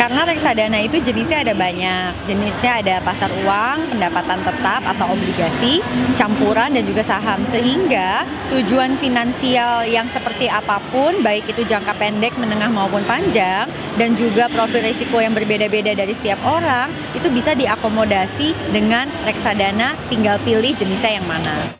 Karena reksadana itu jenisnya ada banyak. Jenisnya ada pasar uang, pendapatan tetap atau obligasi, campuran dan juga saham. Sehingga tujuan finansial yang seperti apapun, baik itu jangka pendek, menengah maupun panjang, dan juga profil risiko yang berbeda-beda dari setiap orang, itu bisa diakomodasi dengan reksadana, tinggal pilih jenisnya yang mana.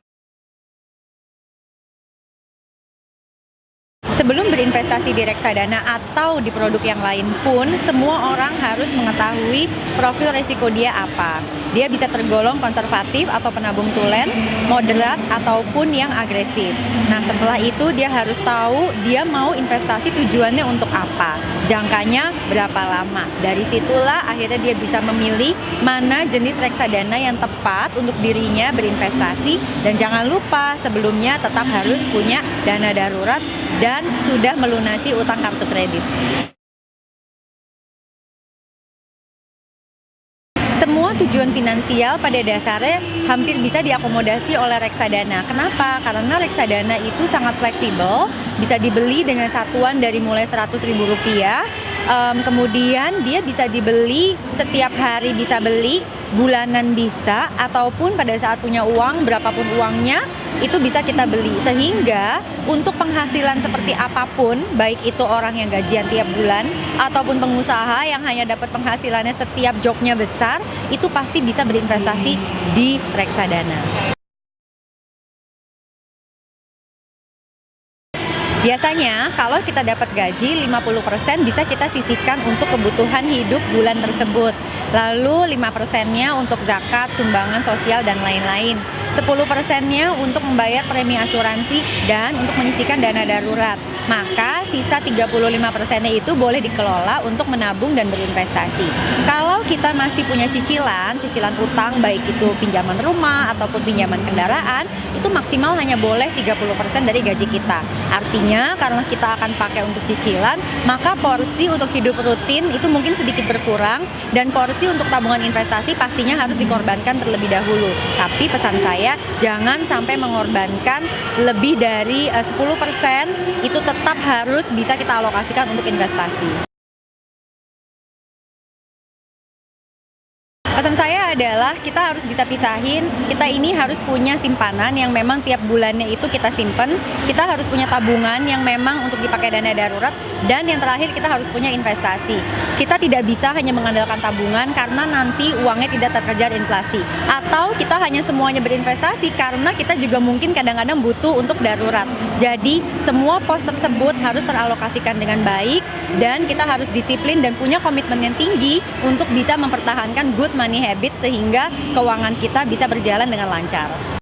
Sebelum berinvestasi di reksadana atau di produk yang lain pun, semua orang harus mengetahui profil risiko dia apa. Dia bisa tergolong konservatif atau penabung tulen, moderat, ataupun yang agresif. Nah, setelah itu dia harus tahu dia mau investasi tujuannya untuk apa, jangkanya berapa lama. Dari situlah akhirnya dia bisa memilih mana jenis reksadana yang tepat untuk dirinya berinvestasi. Dan jangan lupa sebelumnya tetap harus punya dana darurat dan sudah melunasi utang kartu kredit. Semua tujuan finansial pada dasarnya hampir bisa diakomodasi oleh reksadana. Kenapa? Karena reksadana itu sangat fleksibel, bisa dibeli dengan satuan dari mulai Rp100.000, kemudian dia bisa dibeli setiap hari, bisa beli bulanan bisa, ataupun pada saat punya uang, berapapun uangnya, itu bisa kita beli. Sehingga untuk penghasilan seperti apapun, baik itu orang yang gajian tiap bulan ataupun pengusaha yang hanya dapat penghasilannya setiap jobnya besar, itu pasti bisa berinvestasi di reksadana. Biasanya kalau kita dapat gaji 50% bisa kita sisihkan untuk kebutuhan hidup bulan tersebut. Lalu 5%-nya untuk zakat, sumbangan sosial dan lain-lain. 10%-nya untuk membayar premi asuransi dan untuk menyisihkan dana darurat. Maka sisa 35%-nya itu boleh dikelola untuk menabung dan berinvestasi. Kalau kita masih punya cicilan utang, baik itu pinjaman rumah ataupun pinjaman kendaraan, itu maksimal hanya boleh 30% dari gaji kita. Artinya karena kita akan pakai untuk cicilan, maka porsi untuk hidup rutin itu mungkin sedikit berkurang, dan porsi untuk tabungan investasi pastinya harus dikorbankan terlebih dahulu. Tapi pesan saya, jangan sampai mengorbankan lebih dari 10%, itu tetap harus bisa kita alokasikan untuk investasi. Pesan saya adalah kita harus bisa pisahin, kita ini harus punya simpanan yang memang tiap bulannya itu kita simpen, kita harus punya tabungan yang memang untuk dipakai dana darurat, dan yang terakhir kita harus punya investasi. Kita tidak bisa hanya mengandalkan tabungan karena nanti uangnya tidak terkejar inflasi. Atau kita hanya semuanya berinvestasi karena kita juga mungkin kadang-kadang butuh untuk darurat. Jadi semua pos tersebut harus teralokasikan dengan baik, dan kita harus disiplin dan punya komitmen yang tinggi untuk bisa mempertahankan good money habit sehingga keuangan kita bisa berjalan dengan lancar.